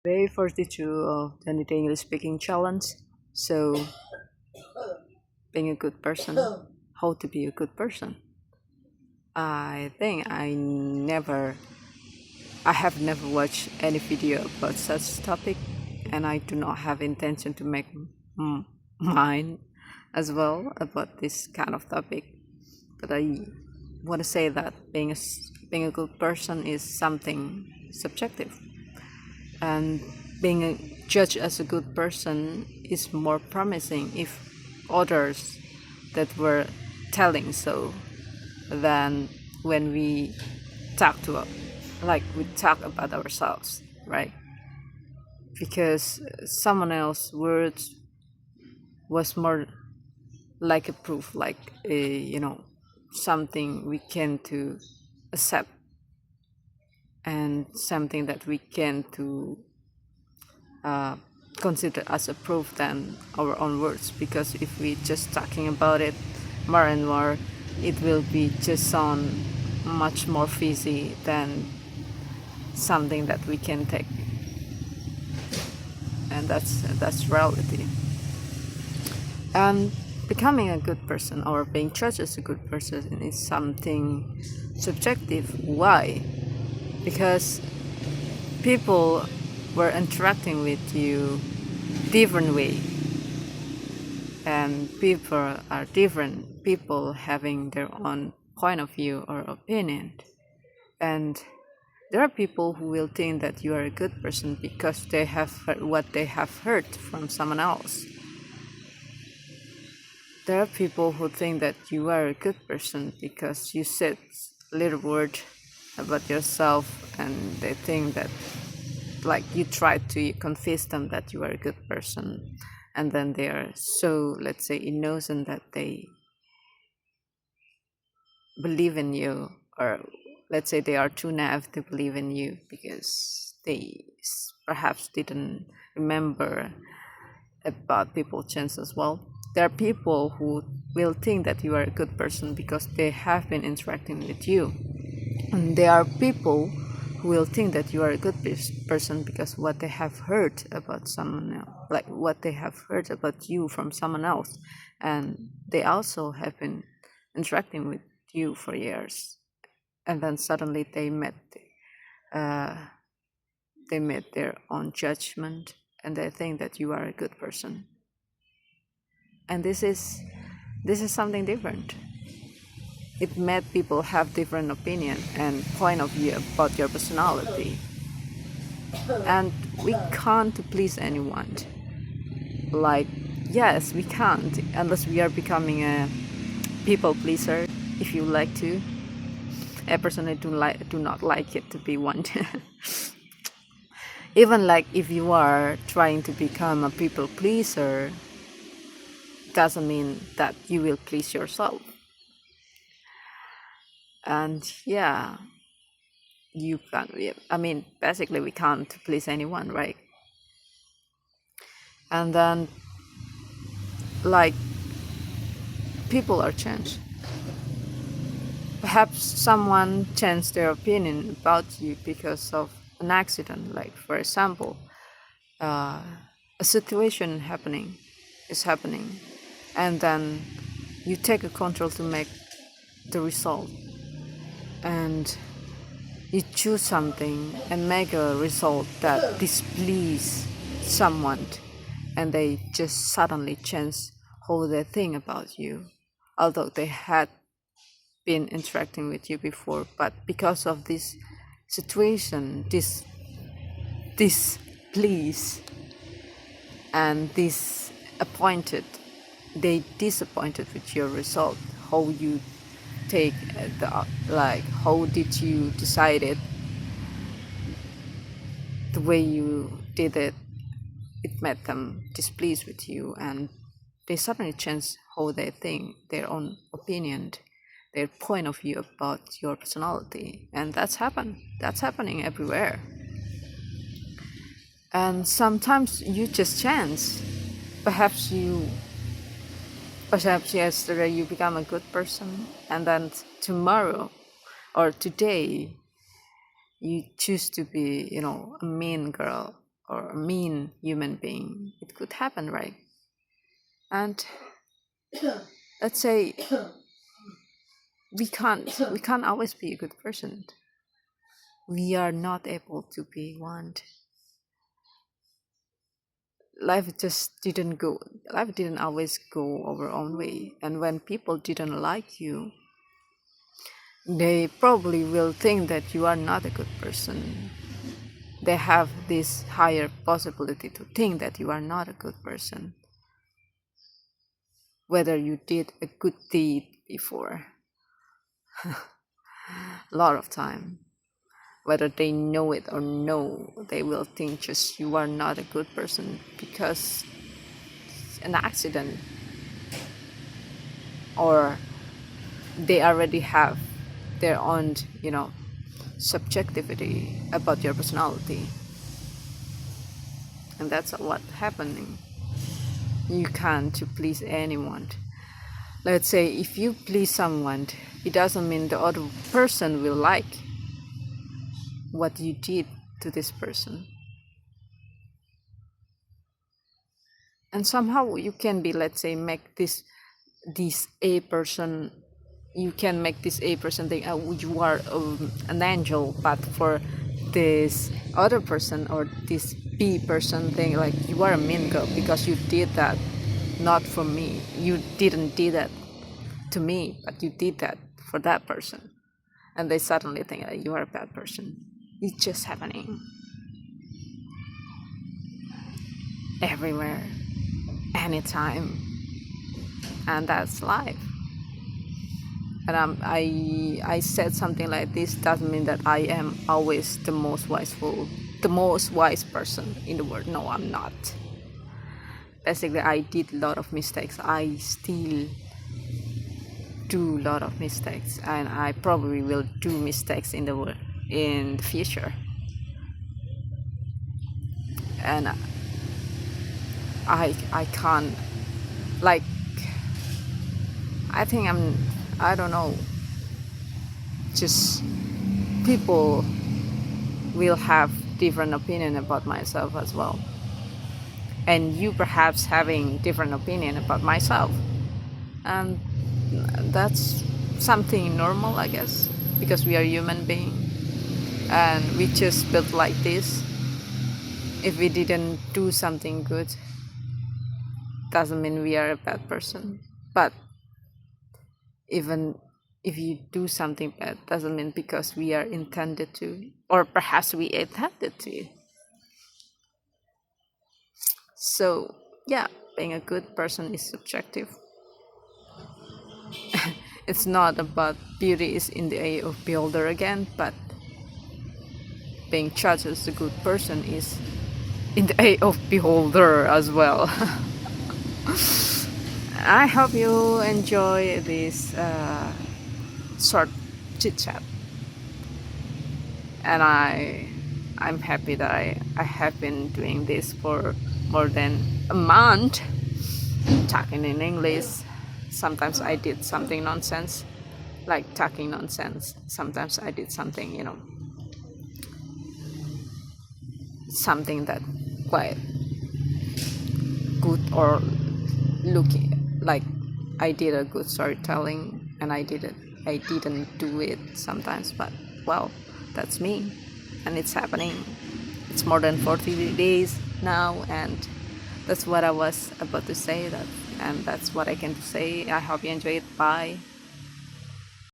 Day 42 of the Knit English Speaking Challenge. So, being a good person, how to be a good person. I think I have never watched any video about such topic, and I do not have intention to make mine as well about this kind of topic. But I want to say that being a good person is something subjective, and being judged as a good person is more promising if others that were telling so than when we talk to we talk about ourselves, right? Because someone else's words was more like a proof, like something we can to accept, and something that we can to consider as a proof than our own words. Because if we just talking about it more and more, it will be just sound much more fizzy than something that we can take, and that's reality. And becoming a good person or being judged as a good person is something subjective. Why? Because people were interacting with you different way, and people are different, people having their own point of view or opinion. And there are people who will think that you are a good person because they have heard what they have heard from someone else. There are people who think that you are a good person because you said a little word about yourself, and they think that like you try to convince them that you are a good person, and then they are so, let's say, innocent that they believe in you, or let's say they are too naive to believe in you because they perhaps didn't remember about people change as well. There are people who will think that you are a good person because they have been interacting with you, and there are people who will think that you are a good person because what they have heard about someone else, like what they have heard about you from someone else, and they also have been interacting with you for years, and then suddenly uh, they made their own judgment, and they think that you are a good person. And this is something different. It made people have different opinion and point of view about your personality, and we can't please anyone. Like, yes, we can't unless we are becoming a people pleaser. If you like to, I personally do not like it to be one. Even like if you are trying to become a people pleaser, doesn't mean that you will please yourself. And yeah, you can't. I mean, basically, we can't please anyone, right? And then, like, people are changed. Perhaps someone changed their opinion about you because of an accident. Like, for example, a situation is happening, and then you take a control to make the result, and you choose something and make a result that displease someone, and they just suddenly change how they think about you, although they had been interacting with you before. But because of this situation, this please and this appointed, they disappointed with your result. How you take how did you decide it, the way you did it, it made them displeased with you, and they suddenly change how they think, their own opinion, their point of view about your personality. And that's happening everywhere. And sometimes you just chance. Perhaps you perhaps yesterday you become a good person, and then tomorrow or today you choose to be, a mean girl or a mean human being. It could happen, right? And let's say we can't always be a good person. We are not able to be one. Life didn't always go our own way, and when people didn't like you, they probably will think that you are not a good person. They have this higher possibility to think that you are not a good person, whether you did a good deed before. A lot of time, whether they know it or no, they will think just you are not a good person because an accident, or they already have their own, subjectivity about your personality. And that's what's happening. You can't to please anyone. Let's say if you please someone, it doesn't mean the other person will like what you did to this person. And somehow you can be, let's say, make this A person, you can make this A person think, oh, you are an angel, but for this other person or this B person think like you are a mean girl because you did that not for me. You didn't do that to me, but you did that for that person. And they suddenly think that you are a bad person. It's just happening everywhere, anytime. And that's life. And I said something like this doesn't mean that I am always the most wise person in the world. No, I'm not. Basically, I did a lot of mistakes. I still do a lot of mistakes, and I probably will do mistakes in the future. And I can't, like, I don't know, just people will have different opinion about myself as well, and you perhaps having different opinion about myself, and that's something normal, I guess, because we are human being and we just built like this. If we didn't do something good, doesn't mean we are a bad person. But even if you do something bad, doesn't mean because we are intended to, or perhaps we intended to. So yeah, being a good person is subjective. It's not about beauty is in the eye of beholder again, but being judged as a good person is in the eye of beholder as well. I hope you enjoy this short chit chat, and I'm happy that I have been doing this for more than a month, talking in English. Sometimes I did something nonsense, like talking nonsense. Sometimes I did something, something that quite good, or looking like I did a good storytelling, and I didn't do it sometimes, but well, that's me, and it's happening. It's more than 40 days now, and that's what I was about to say, and that's what I can say. I hope you enjoy it. Bye.